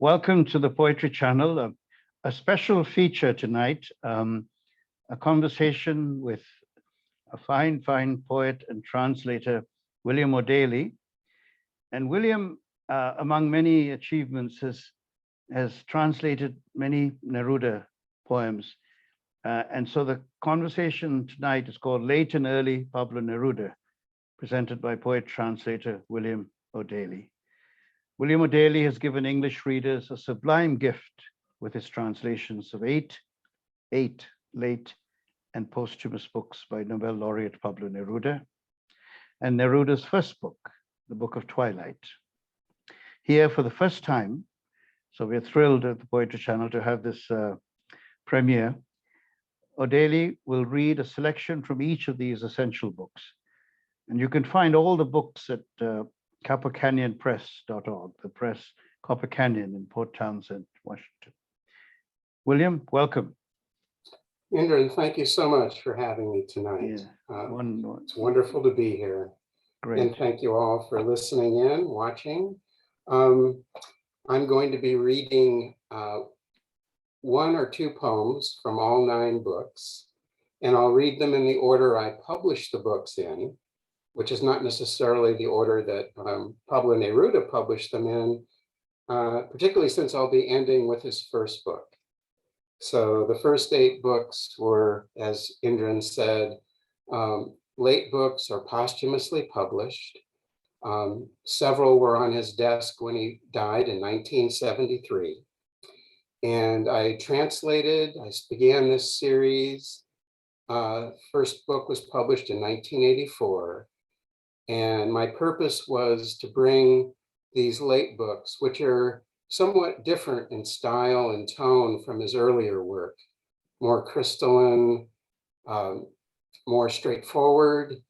Welcome to the Poetry Channel, a special feature tonight, a conversation with a fine poet and translator, William O'Daly. And William, among many achievements, has translated many Neruda poems. And so the conversation tonight is called Late and Early Pablo Neruda, presented by poet-translator William O'Daly. William O'Daly has given English readers a sublime gift with his translations of eight late and posthumous books by Nobel laureate Pablo Neruda, and Neruda's first book, the Book of Twilight. Here for the first time, so we're thrilled at the Poetry Channel to have this premiere, O'Daly will read a selection from each of these essential books. And you can find all the books at CopperCanyonPress.org, the press Copper Canyon in Port Townsend, Washington. William, welcome. Indran, thank you so much for having me tonight. Yeah, it's wonderful to be here. Great. And thank you all for listening in, watching. I'm going to be reading one or two poems from all 9 books, and I'll read them in the order I published the books in, which is not necessarily the order that Pablo Neruda published them in, particularly since I'll be ending with his first book. So the first 8 books were, as Indran said, late books or posthumously published. Several were on his desk when he died in 1973. And I began this series. First book was published in 1984. And my purpose was to bring these late books, which are somewhat different in style and tone from his earlier work, more crystalline, more straightforward,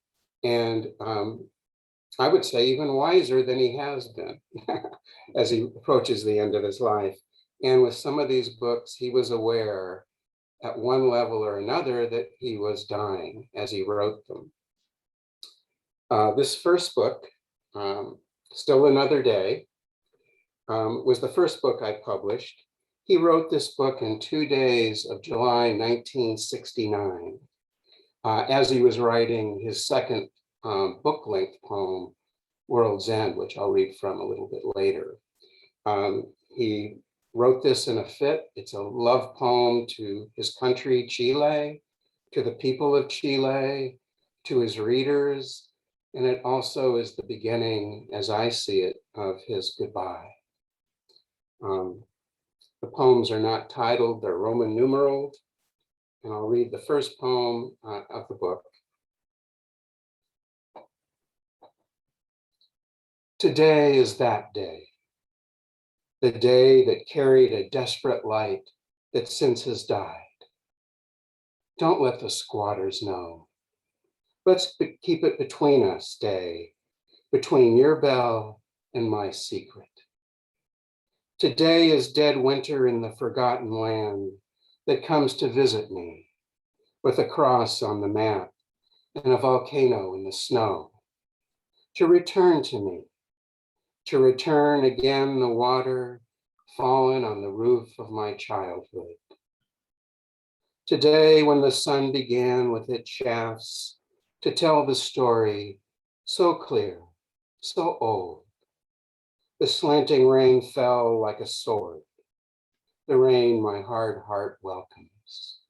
and I would say even wiser than he has been as he approaches the end of his life. And with some of these books, he was aware at one level or another that he was dying as he wrote them. This first book, Still Another Day, was the first book I published. He wrote this book in 2 days of July 1969, as he was writing his second book-length poem, World's End, which I'll read from a little bit later. He wrote this in a fit. It's a love poem to his country, Chile, to the people of Chile, to his readers, and it also is the beginning, as I see it, of his goodbye. The poems are not titled, they're Roman numeraled, and I'll read the first poem of the book. Today is that day, the day that carried a desperate light that since has died. Don't let the squatters know. Let's keep it between us, day, between your bell and my secret. Today is dead winter in the forgotten land that comes to visit me with a cross on the map and a volcano in the snow. To return to me, to return again the water fallen on the roof of my childhood. Today, when the sun began with its shafts to tell the story so clear, so old, the slanting rain fell like a sword, the rain my hard heart welcomes.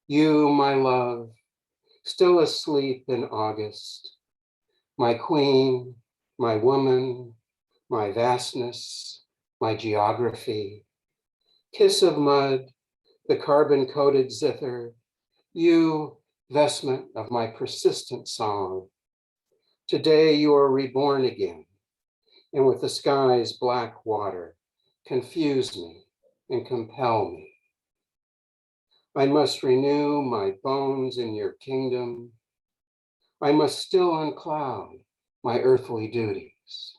You, my love, still asleep in August, my queen, my woman, my vastness, my geography, kiss of mud, the carbon-coated zither, you, vestment of my persistent song. Today you are reborn again, and with the sky's black water, confuse me and compel me. I must renew my bones in your kingdom. I must still uncloud my earthly duties.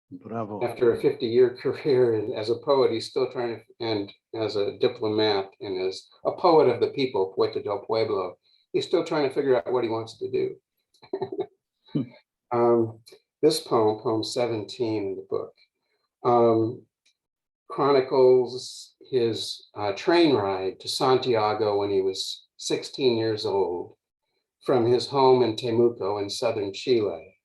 Bravo. After a 50-year career and as a poet, he's still trying to, and as a diplomat and as a poet of the people, Poeta del Pueblo, he's still trying to figure out what he wants to do. This poem, poem 17 in the book, chronicles his train ride to Santiago when he was 16 years old from his home in Temuco in southern Chile.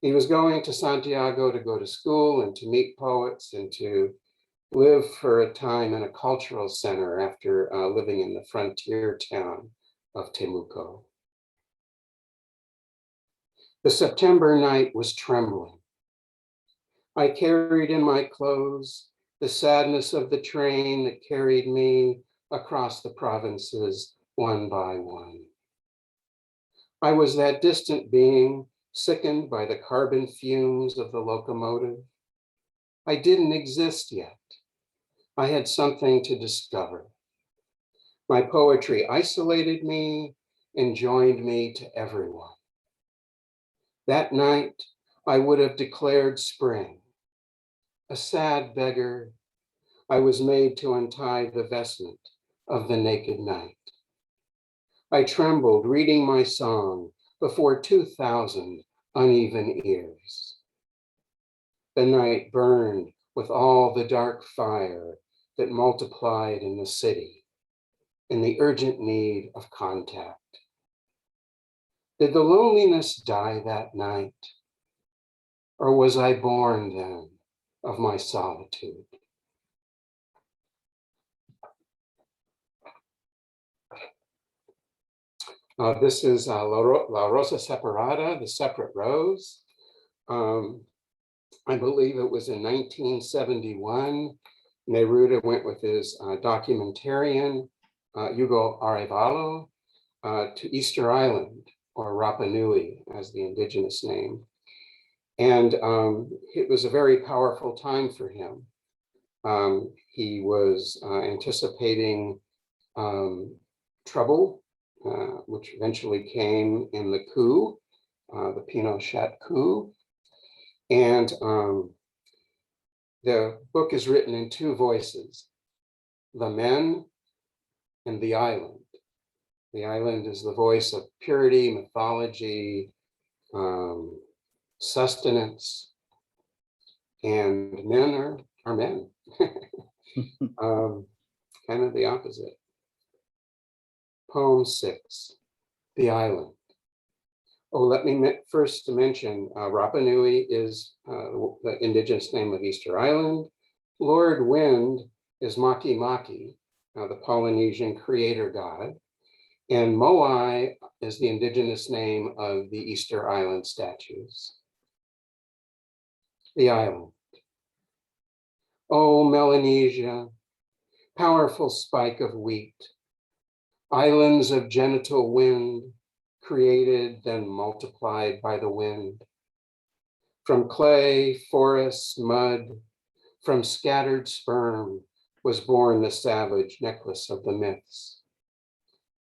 He was going to Santiago to go to school and to meet poets and to live for a time in a cultural center after living in the frontier town of Temuco. The September night was trembling. I carried in my clothes the sadness of the train that carried me across the provinces one by one. I was that distant being sickened by the carbon fumes of the locomotive. I didn't exist yet. I had something to discover. My poetry isolated me and joined me to everyone. That night, I would have declared spring. A sad beggar, I was made to untie the vestment of the naked night. I trembled reading my song before 2,000 uneven ears. The night burned with all the dark fire that multiplied in the city, in the urgent need of contact. Did the loneliness die that night, or was I born then of my solitude? This is La Rosa Separada, the separate rose. I believe it was in 1971. Neruda went with his documentarian, Hugo Arevalo, to Easter Island, or Rapa Nui as the indigenous name. And it was a very powerful time for him. He was anticipating trouble, which eventually came in the coup, the Pinochet coup. And the book is written in two voices, the men and the island. The island is the voice of purity, mythology, sustenance, and men are men. Kind of the opposite. Poem 6, The Island. Oh, let me first mention Rapa Nui is the indigenous name of Easter Island. Lord Wind is Maki Maki, the Polynesian creator god. And Moai is the indigenous name of the Easter Island statues. The island. Oh, Melanesia, powerful spike of wheat, islands of genital wind, created, then multiplied by the wind. From clay, forests, mud, from scattered sperm was born the savage necklace of the myths.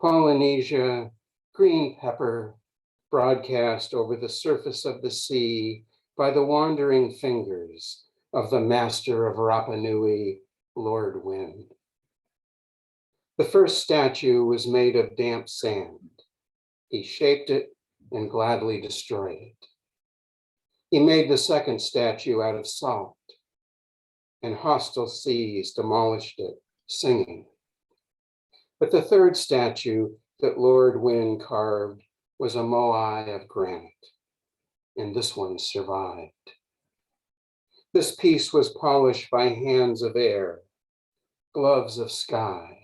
Polynesia, green pepper, broadcast over the surface of the sea by the wandering fingers of the master of Rapa Nui, Lord Wind. The first statue was made of damp sand. He shaped it and gladly destroyed it. He made the second statue out of salt, and hostile seas demolished it, singing. But the third statue that Lord Wind carved was a moai of granite, and this one survived. This piece was polished by hands of air, gloves of sky,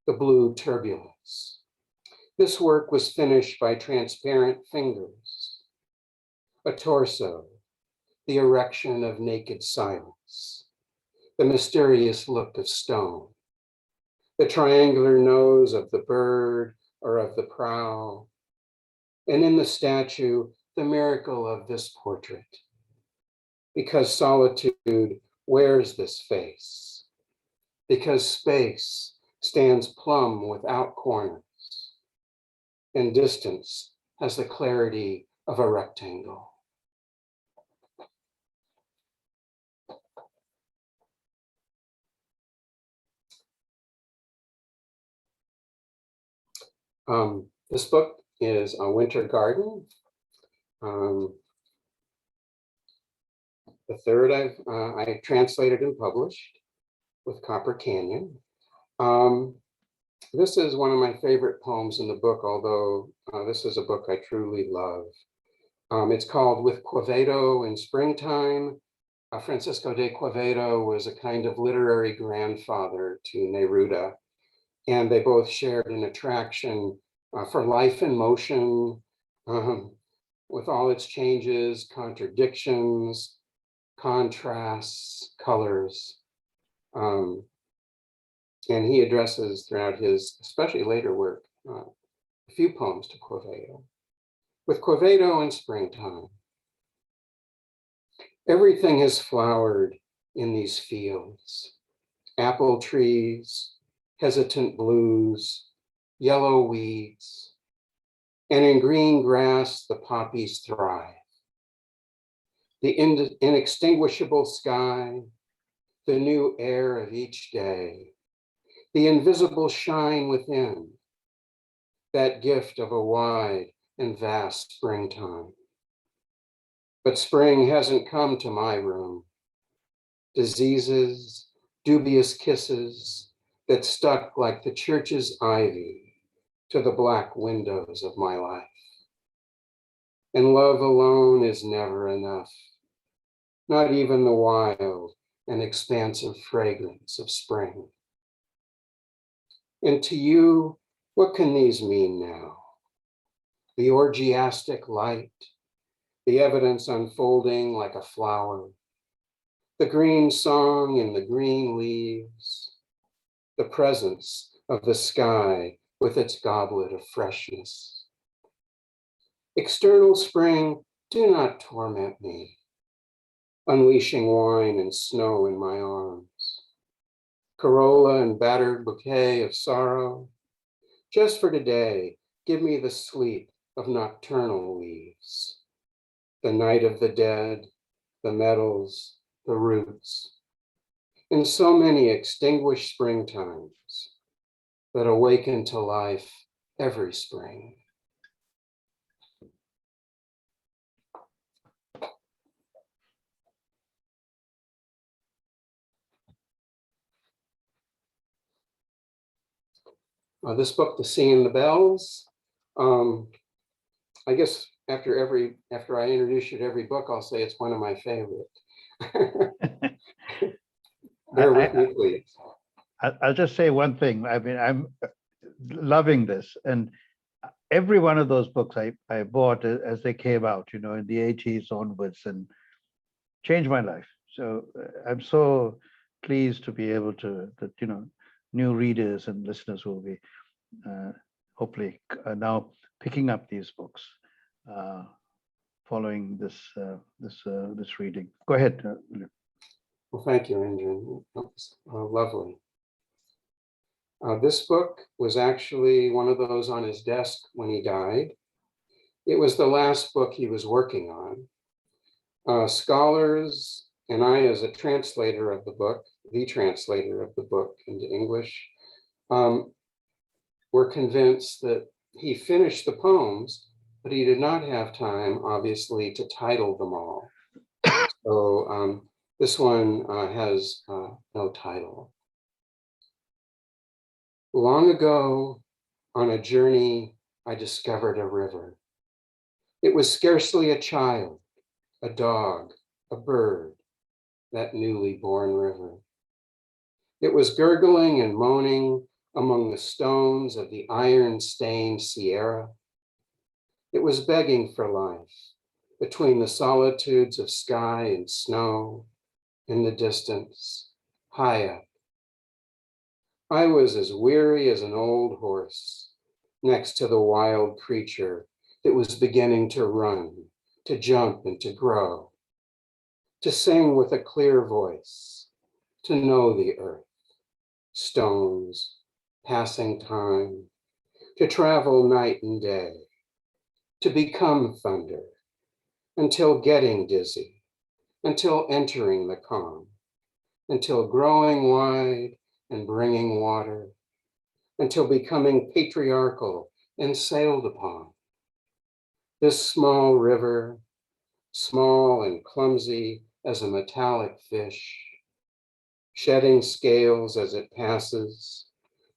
the blue turbulence. This work was finished by transparent fingers, a torso, the erection of naked silence, the mysterious look of stone, the triangular nose of the bird or of the prow, and in the statue, the miracle of this portrait, because solitude wears this face, because space stands plumb without corners, and distance has the clarity of a rectangle. This book is A Winter Garden. The third I translated and published with Copper Canyon. This is one of my favorite poems in the book, although this is a book I truly love. It's called With Quevedo in Springtime. Francisco de Quevedo was a kind of literary grandfather to Neruda, and they both shared an attraction for life in motion, with all its changes, contradictions, contrasts, colors. And he addresses throughout his, especially later work, a few poems to Quevedo. With Quevedo in Springtime. Everything has flowered in these fields. Apple trees, hesitant blues, yellow weeds, and in green grass the poppies thrive. The inextinguishable sky, the new air of each day, the invisible shine within, that gift of a wide and vast springtime. But spring hasn't come to my room. Diseases, dubious kisses that stuck like the church's ivy to the black windows of my life. And love alone is never enough, not even the wild and expansive fragrance of spring. And to you, what can these mean now? The orgiastic light, the evidence unfolding like a flower, the green song in the green leaves, the presence of the sky with its goblet of freshness. External spring, do not torment me, unleashing wine and snow in my arms. Corolla and battered bouquet of sorrow, just for today, give me the sleep of nocturnal leaves. The night of the dead, the metals, the roots, and so many extinguished springtimes that awaken to life every spring. This book, The Sea and the Bells, I guess after I introduce you to every book, I'll say it's one of my favorite. Bear with me, please. I'll just say one thing. I mean, I'm loving this, and every one of those books I bought as they came out, in the 80s onwards, and changed my life. So I'm so pleased to be able to, that new readers and listeners will be hopefully now picking up these books following this reading. Go ahead. Well, thank you, Indran. That was lovely. This book was actually one of those on his desk when he died. It was the last book he was working on. Scholars and I, as a translator of the book, the translator of the book into English, were convinced that he finished the poems, but he did not have time, obviously, to title them all. So this one has no title. Long ago, on a journey, I discovered a river. It was scarcely a child, a dog, a bird, that newly born river. It was gurgling and moaning among the stones of the iron-stained Sierra. It was begging for life between the solitudes of sky and snow in the distance, high up. I was as weary as an old horse next to the wild creature that was beginning to run, to jump and to grow, to sing with a clear voice, to know the earth, stones, passing time, to travel night and day, to become thunder, until getting dizzy, until entering the calm, until growing wide and bringing water, until becoming patriarchal and sailed upon, This small river, small and clumsy as a metallic fish, shedding scales as it passes,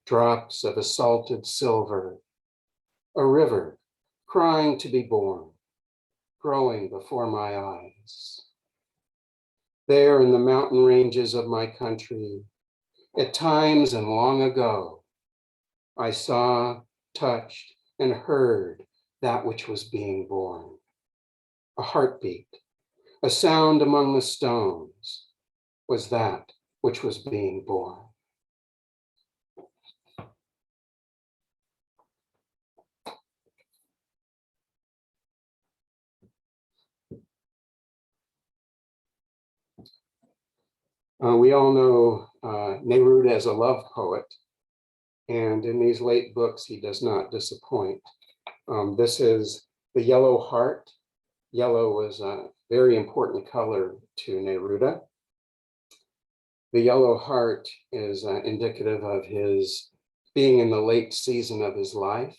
drops of assaulted silver, a river crying to be born, growing before my eyes. There in the mountain ranges of my country, at times and long ago, I saw, touched, and heard that which was being born. A heartbeat, a sound among the stones was that which was being born. We all know Neruda as a love poet, and in these late books, he does not disappoint. This is The Yellow Heart. Yellow was a very important color to Neruda. The Yellow Heart is indicative of his being in the late season of his life.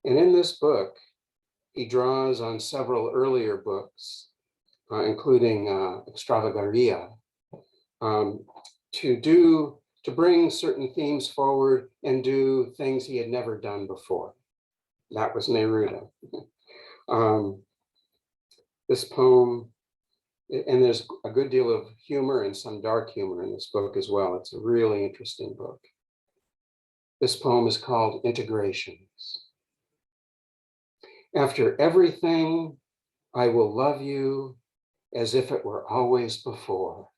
And in this book, he draws on several earlier books, including Extravagaria, to bring certain themes forward and do things he had never done before. That was Neruda. This poem, and there's a good deal of humor and some dark humor in this book as well. It's a really interesting book. This poem is called Integrations. After everything, I will love you as if it were always before.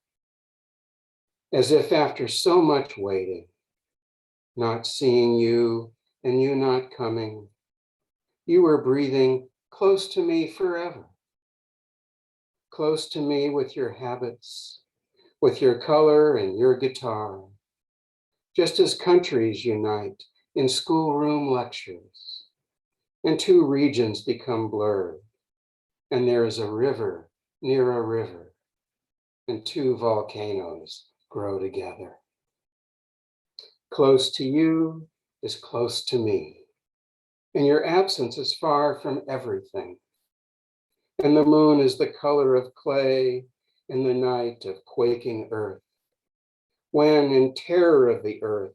As if after so much waiting, not seeing you and you not coming, you were breathing close to me forever. Close to me with your habits, with your color and your guitar, just as countries unite in schoolroom lectures, and two regions become blurred, and there is a river near a river, and two volcanoes grow together. Close to you is close to me, and your absence is far from everything. And the moon is the color of clay in the night of quaking earth, when in terror of the earth,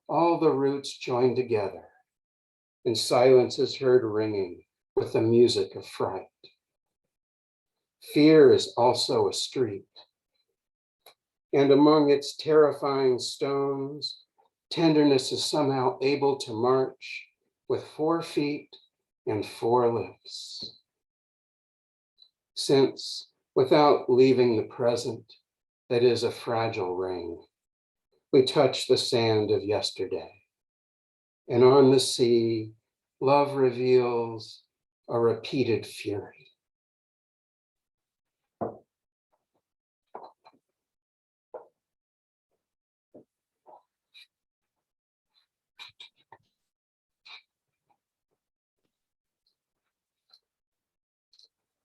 all the roots join together, and silence is heard ringing with the music of fright. Fear is also a street, and among its terrifying stones, tenderness is somehow able to march with 4 feet and 4 lips. Since, without leaving the present, that is a fragile ring, we touch the sand of yesterday, and on the sea, love reveals a repeated fury.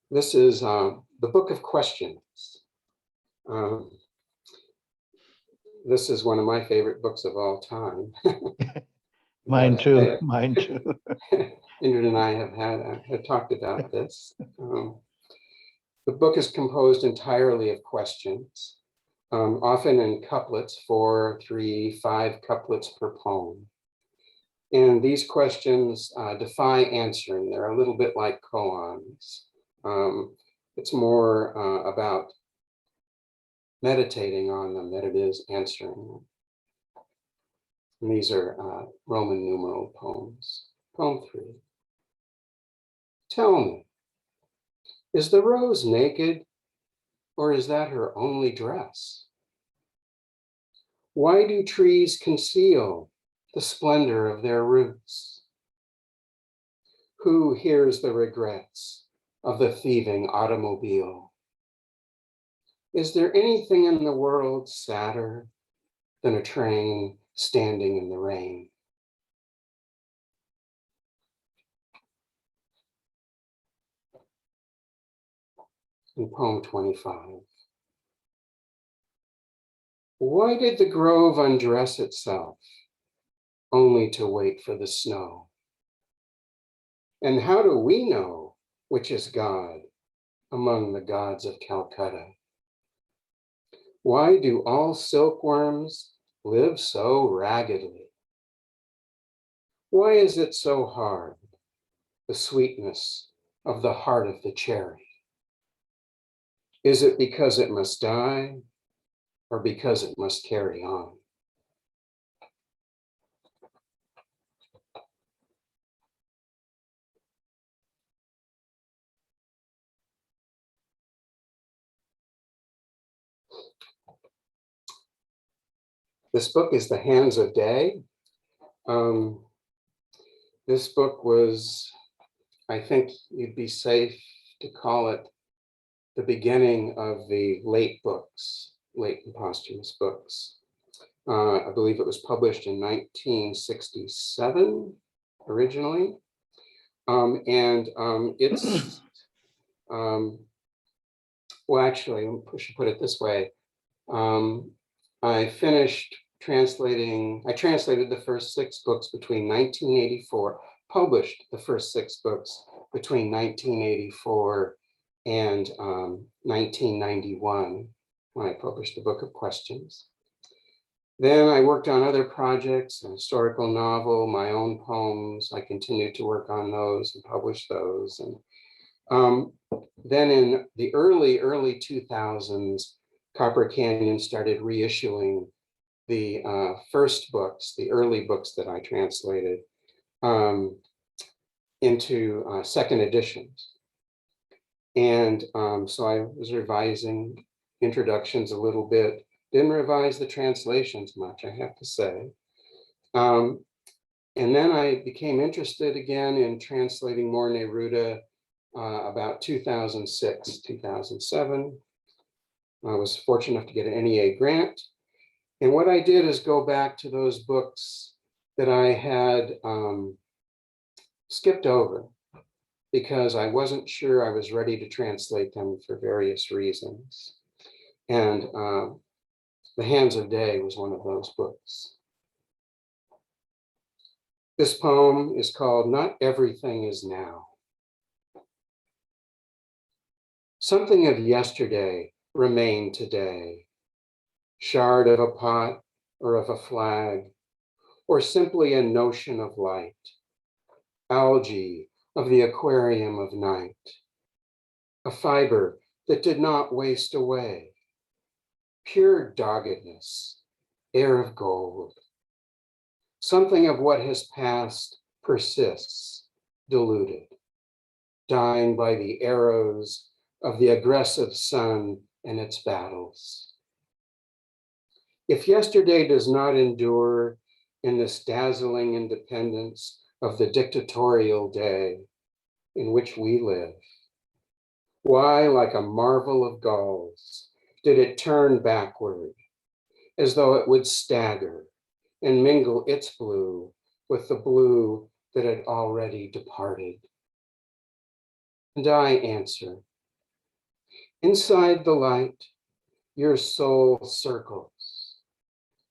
This is the Book of Questions. This is one of my favorite books of all time. Mine too, mine too. Indran and I have talked about this. The book is composed entirely of questions, often in couplets, 4, 3, 5 couplets per poem. And these questions defy answering. They're a little bit like koans. It's more about meditating on them than it is answering them. And these are Roman numeral poems. Poem 3. Tell me, is the rose naked, or is that her only dress? Why do trees conceal the splendor of their roots? Who hears the regrets of the thieving automobile? Is there anything in the world sadder than a train standing in the rain? In poem 25. Why did the grove undress itself only to wait for the snow? And how do we know which is God among the gods of Calcutta? Why do all silkworms live so raggedly? Why is it so hard, the sweetness of the heart of the cherry? Is it because it must die, or because it must carry on? This book is The Hands of Day. This book was, I think you'd be safe to call it the beginning of the late books, late and posthumous books. I believe it was published in 1967 originally. It's, well, actually, I should put it this way. I translated the first 6 books between 1984, published the first 6 books between 1984 and 1991, when I published the Book of Questions. Then I worked on other projects, a historical novel, my own poems. I continued to work on those and publish those. And then in the early 2000s, Copper Canyon started reissuing the first books, the early books that I translated, into second editions. And so I was revising introductions a little bit, didn't revise the translations much, I have to say. And then I became interested again in translating more Neruda about 2006, 2007. I was fortunate enough to get an NEA grant. And what I did is go back to those books that I had skipped over because I wasn't sure I was ready to translate them for various reasons. And The Hands of Day was one of those books. This poem is called Not Everything Is Now. Something of yesterday remained today. Shard of a pot or of a flag, or simply a notion of light. Algae of the aquarium of night. A fiber that did not waste away. Pure doggedness, air of gold. Something of what has passed persists, diluted, dying by the arrows of the aggressive sun and its battles. If yesterday does not endure in this dazzling independence of the dictatorial day in which we live, why, like a marvel of gulls, did it turn backward, as though it would stagger and mingle its blue with the blue that had already departed? And I answer, inside the light, your soul circles,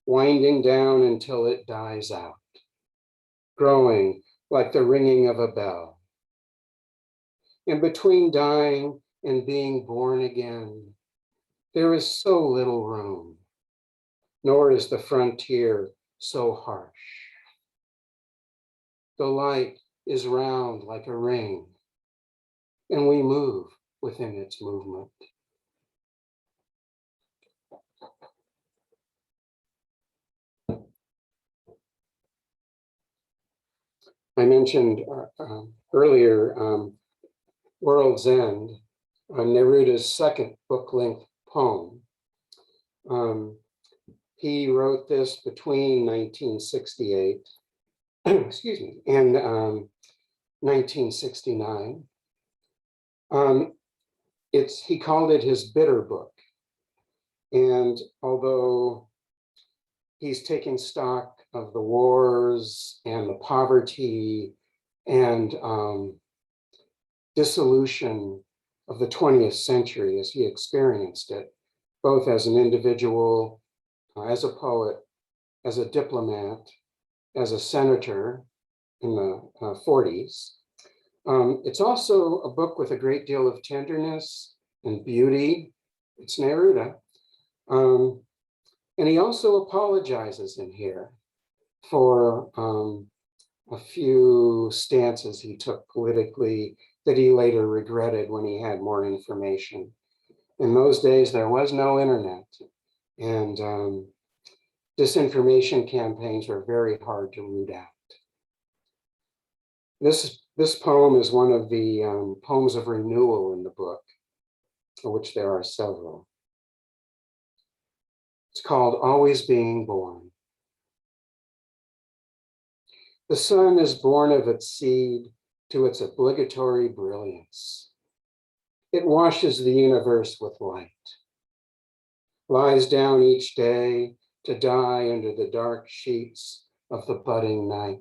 winding down until it dies out, growing like the ringing of a bell. And between dying and being born again, there is so little room, nor is the frontier so harsh. The light is round like a ring, and we move within its movement. I mentioned earlier World's End, Neruda's second book-length poem. He wrote this between 1968, excuse me, and 1969. He called it his bitter book. And although he's taking stock of the wars and the poverty and dissolution of the 20th century as he experienced it, both as an individual, as a poet, as a diplomat, as a senator in the 40s. It's also a book with a great deal of tenderness and beauty. It's Neruda. And he also apologizes in here for a few stances he took politically that he later regretted when he had more information. In those days, there was no internet, and disinformation campaigns were very hard to root out. This poem is one of the poems of renewal in the book, of which there are several. It's called Always Being Born. The sun is born of its seed to its obligatory brilliance. It washes the universe with light, lies down each day to die under the dark sheets of the budding night.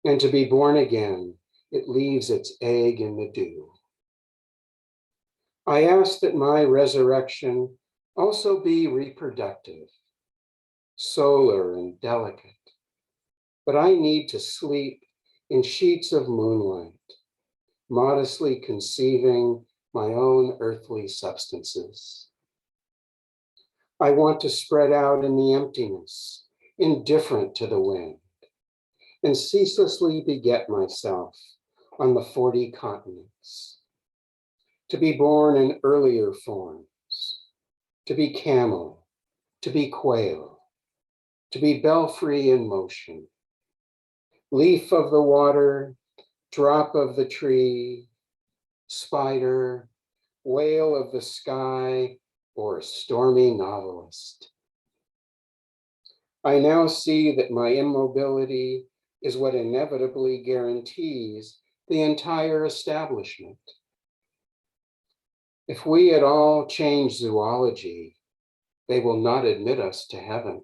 And to be born again, it leaves its egg in the dew. I ask that my resurrection also be reproductive, solar and delicate, but I need to sleep in sheets of moonlight, modestly conceiving my own earthly substances. I want to spread out in the emptiness, indifferent to the wind, and ceaselessly beget myself on the 40 continents, to be born in earlier forms, to be camel, to be quail, to be belfry in motion, leaf of the water, drop of the tree, spider, whale of the sky, or stormy novelist. I now see that my immobility is what inevitably guarantees the entire establishment. If we at all change zoology, they will not admit us to heaven.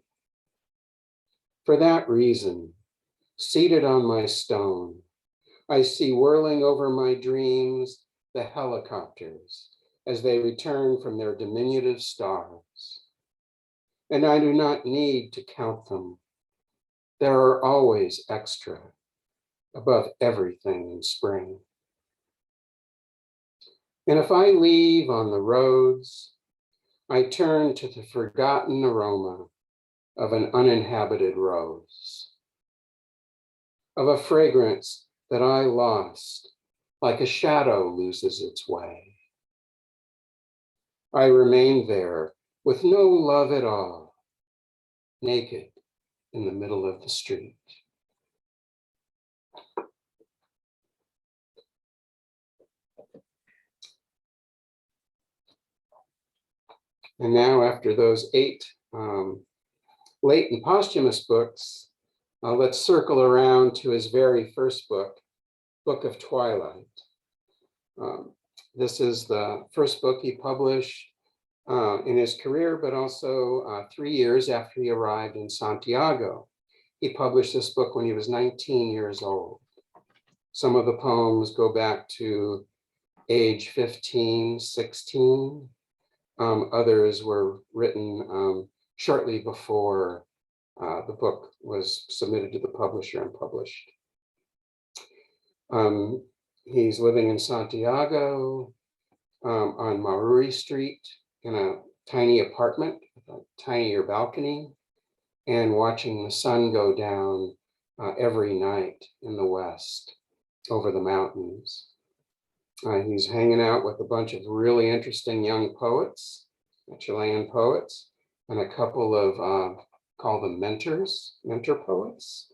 For that reason, seated on my stone, I see whirling over my dreams the helicopters as they return from their diminutive stars. And I do not need to count them. There are always extra above everything in spring. And if I leave on the roads, I turn to the forgotten aroma of an uninhabited rose, of a fragrance that I lost like a shadow loses its way. I remain there with no love at all, naked in the middle of the street. And now, after those 8 late and posthumous books, let's circle around to his very first book, Book of Twilight. This is the first book he published in his career, but also 3 years after he arrived in Santiago. He published this book when he was 19 years old. Some of the poems go back to age 15, 16. Others were written shortly before the book was submitted to the publisher and published. He's living in Santiago on Maruri Street in a tiny apartment with a tinier balcony and watching the sun go down every night in the west over the mountains. He's hanging out with a bunch of really interesting young poets, Chilean poets, and a couple of, call them mentor poets.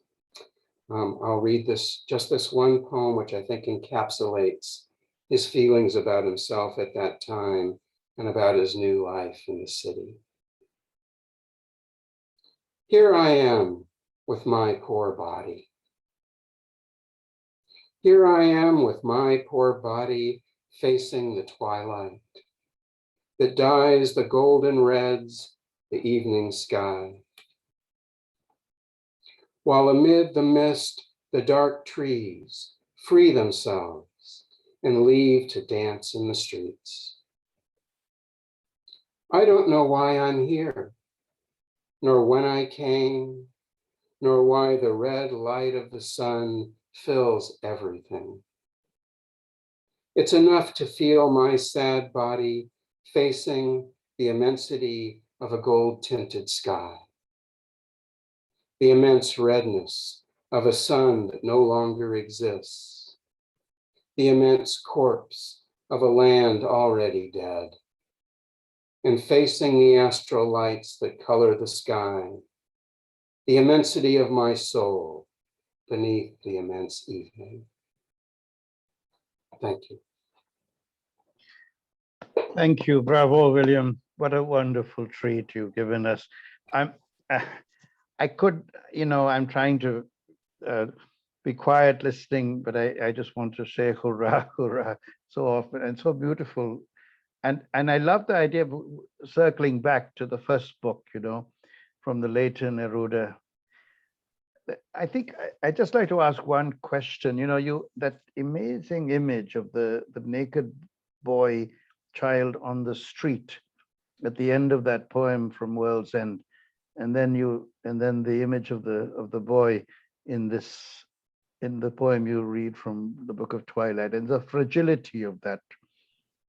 I'll read just this one poem, which I think encapsulates his feelings about himself at that time and about his new life in the city. Here I am with my poor body. Here I am with my poor body facing the twilight that dyes the golden reds the evening sky. While amid the mist, the dark trees free themselves and leave to dance in the streets. I don't know why I'm here, nor when I came, nor why the red light of the sun fills everything. It's enough to feel my sad body facing the immensity of a gold-tinted sky, the immense redness of a sun that no longer exists, the immense corpse of a land already dead, and facing the astral lights that color the sky, the immensity of my soul beneath the immense evening. Thank you. Thank you. Bravo, William. What a wonderful treat you've given us. I'm, I could, I'm trying to be quiet listening, but I just want to say hurrah, hurrah, so often and so beautiful. And I love the idea of circling back to the first book, from the later Neruda. I think I'd just like to ask one question. That amazing image of the naked boy child on the street at the end of that poem from World's End, and then the image of the boy in the poem you read from the book of Twilight, and the fragility of that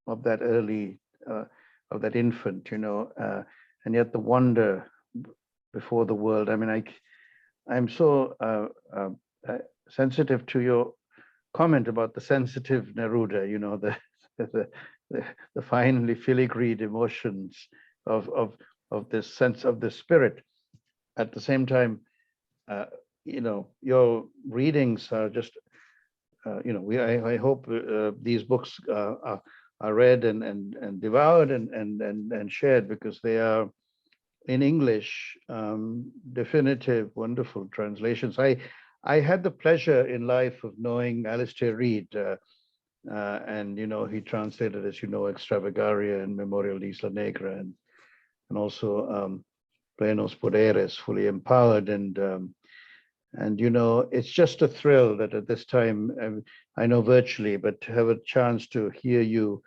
early of that infant, and yet the wonder before the world. I mean, I'm so sensitive to your comment about the sensitive Neruda, the finely filigreed emotions of this sense of the spirit. At the same time, your readings are just, I hope these books are read and devoured and shared, because they are in English, definitive, wonderful translations. I had the pleasure in life of knowing Alistair Reid, and he translated, as you know, Extravagaria and Memorial de Isla Negra, and also Plenos Poderes, Fully Empowered, and it's just a thrill that at this time, I know virtually, but to have a chance to hear you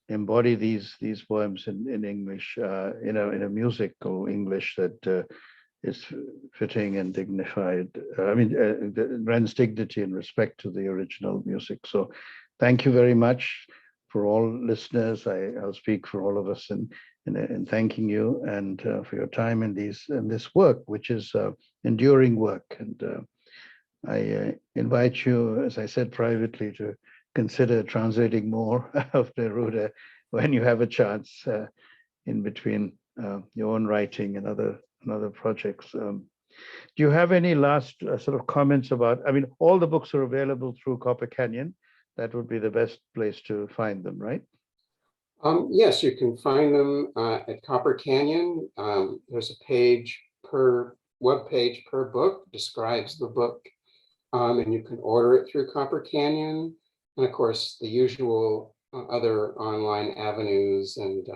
embody these poems in English, in a musical English that is fitting and dignified. Rends dignity and respect to the original music. So thank you very much for all listeners. I'll speak for all of us in thanking you and for your time in this work, which is enduring work. And I invite you, as I said privately, to consider translating more of Neruda when you have a chance in between your own writing and other projects. Do you have any last sort of comments about? All the books are available through Copper Canyon. That would be the best place to find them, right? Yes, you can find them at Copper Canyon. There's a web page per book, describes the book, and you can order it through Copper Canyon. And of course, the usual other online avenues. And if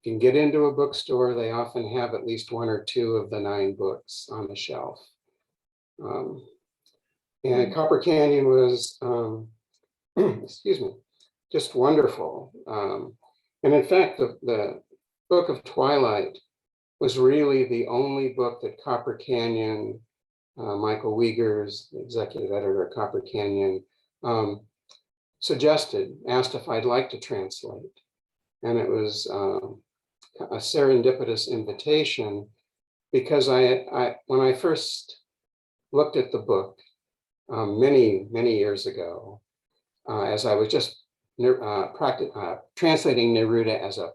you can get into a bookstore, they often have at least one or two of the 9 books on the shelf. And Copper Canyon was, excuse me, just wonderful. And in fact, the book of Twilight was really the only book that Copper Canyon, Michael Wiegers, the executive editor of Copper Canyon, asked if I'd like to translate. And it was a serendipitous invitation, because when I first looked at the book many years ago, as I was just translating Neruda as a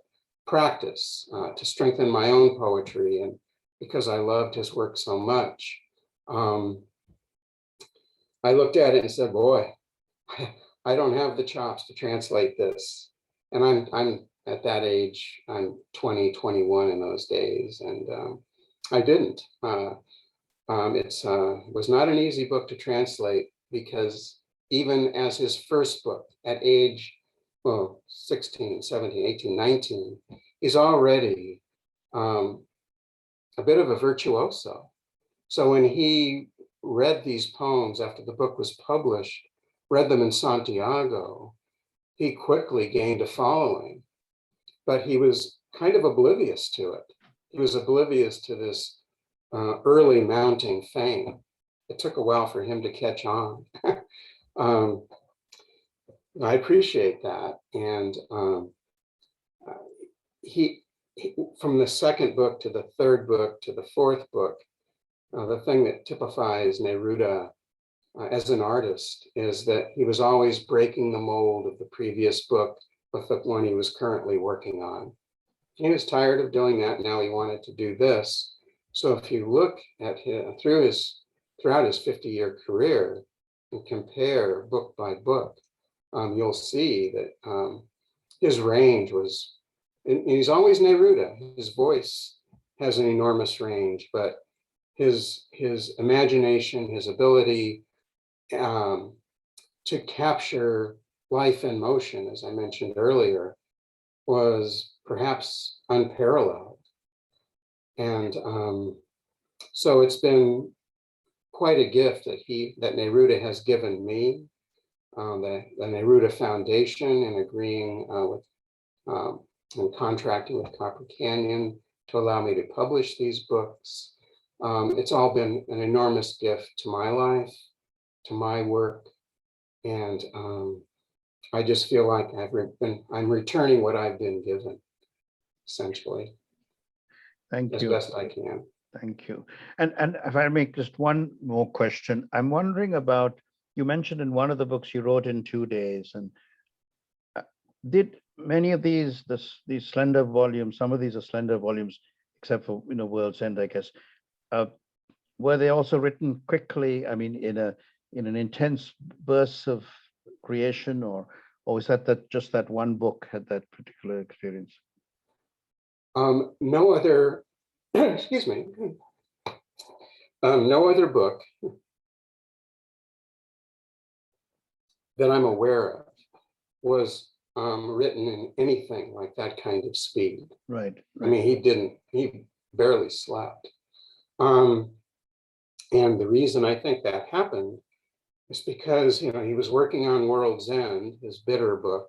practice to strengthen my own poetry, and because I loved his work so much, I looked at it and said, boy, I don't have the chops to translate this. And I'm at that age, I'm 20, 21 in those days, and I didn't. It was not an easy book to translate, because even as his first book at age, 16, 17, 18, 19, he's already a bit of a virtuoso. So when he read these poems after the book was published, read them in Santiago, he quickly gained a following, but he was kind of oblivious to it. He was oblivious to this early mounting fame. It took a while for him to catch on. I appreciate that. And he, from the second book to the third book to the fourth book, the thing that typifies Neruda as an artist is that he was always breaking the mold of the previous book with the one he was currently working on. He was tired of doing that. Now he wanted to do this. So if you look at him throughout his 50-year career and compare book by book, you'll see that his range was, and he's always Neruda. His voice has an enormous range, but his imagination, his ability to capture life in motion, as I mentioned earlier, was perhaps unparalleled. And so it's been quite a gift that Neruda has given me, the Neruda Foundation, and agreeing with and contracting with Copper Canyon to allow me to publish these books. It's all been an enormous gift to my life, to my work, and I just feel like I'm returning what I've been given, essentially. Thank as you. best I can. Thank you. And if I make just one more question, I'm wondering about, you mentioned in one of the books you wrote in 2 days, and did many of these slender volumes, some of these are slender volumes, except for World's End, I guess, were they also written quickly? I mean, in an intense burst of creation, or was that just that one book had that particular experience? No other, excuse me, no other book that I'm aware of was written in anything like that kind of speed. Right. I mean, he barely slept. And the reason I think that happened is because, he was working on World's End, his bitter book.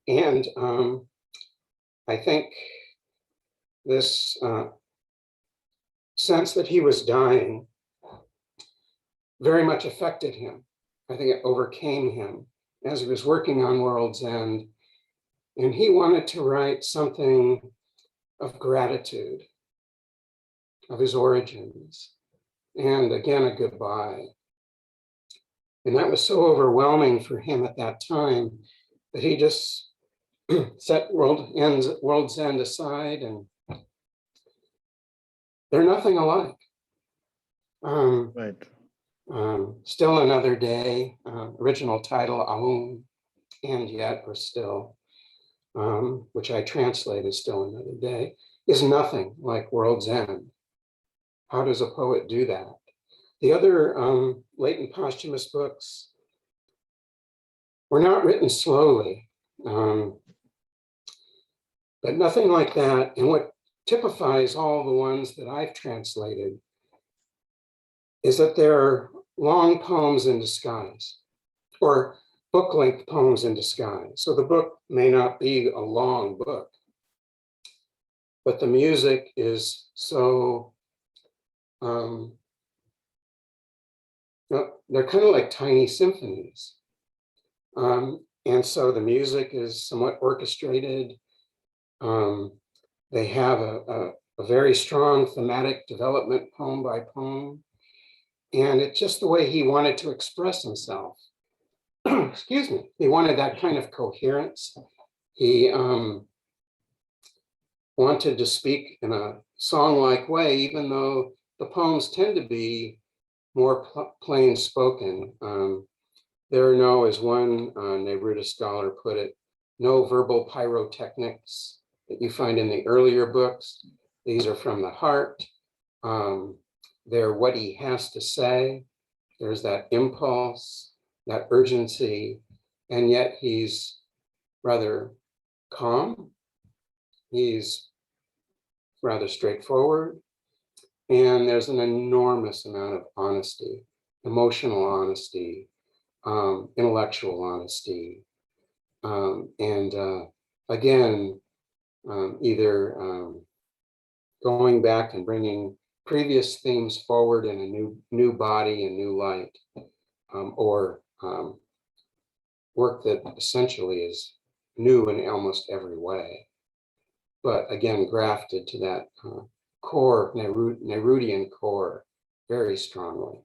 And I think this sense that he was dying very much affected him. I think it overcame him as he was working on World's End. And he wanted to write something of gratitude, of his origins, and again, a goodbye. And that was so overwhelming for him at that time that he just set World's End aside, and they're nothing alike. Right. Still Another Day, original title, Aum, and Yet, or Still, which I translated Still Another Day, is nothing like World's End. How does a poet do that? The other late and posthumous books were not written slowly, but nothing like that. And what typifies all the ones that I've translated is that they're long poems in disguise, or book-length poems in disguise. So the book may not be a long book, but the music is so, they're kind of like tiny symphonies. And so the music is somewhat orchestrated. They have a very strong thematic development poem by poem. And it's just the way he wanted to express himself. Excuse me. He wanted that kind of coherence. He wanted to speak in a song-like way, even though the poems tend to be more plain spoken. There are no, as one Neruda scholar put it, no verbal pyrotechnics that you find in the earlier books. These are from the heart. They're what he has to say. There's that impulse, that urgency, and yet he's rather calm. He's rather straightforward. And there's an enormous amount of honesty, emotional honesty, intellectual honesty. And again, either going back and bringing previous themes forward in a new body and new light, or work that essentially is new in almost every way, but again, grafted to that core, Nerudian core, very strongly.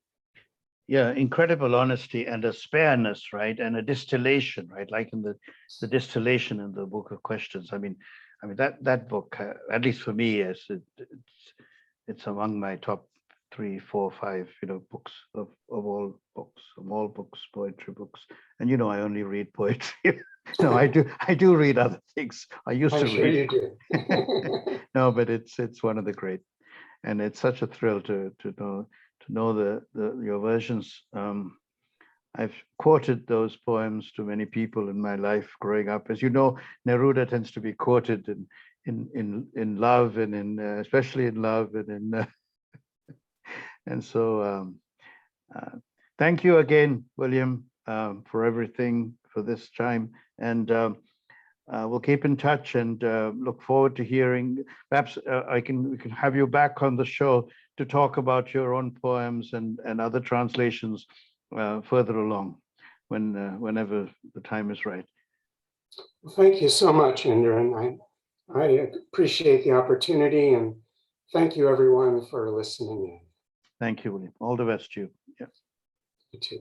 Yeah, incredible honesty and a spareness, right? And a distillation, right? Like in the distillation in the Book of Questions. I mean that book, at least for me, yes, it's among my top 3, 4, 5, books of all books, poetry books. And I only read poetry. No, I do read other things. I used I'm to sure read. you do. No, but it's one of the great, and it's such a thrill to know your versions. I've quoted those poems to many people in my life growing up. As you know, Neruda tends to be quoted in love and in especially in love and in and so thank you again, William, for everything for this time, and we'll keep in touch and look forward to hearing. Perhaps we can have you back on the show to talk about your own poems and other translations further along, whenever the time is right. Well, thank you so much, Indran. I appreciate the opportunity, and thank you everyone for listening in. Thank you, William. All the best to you. Yeah. You too.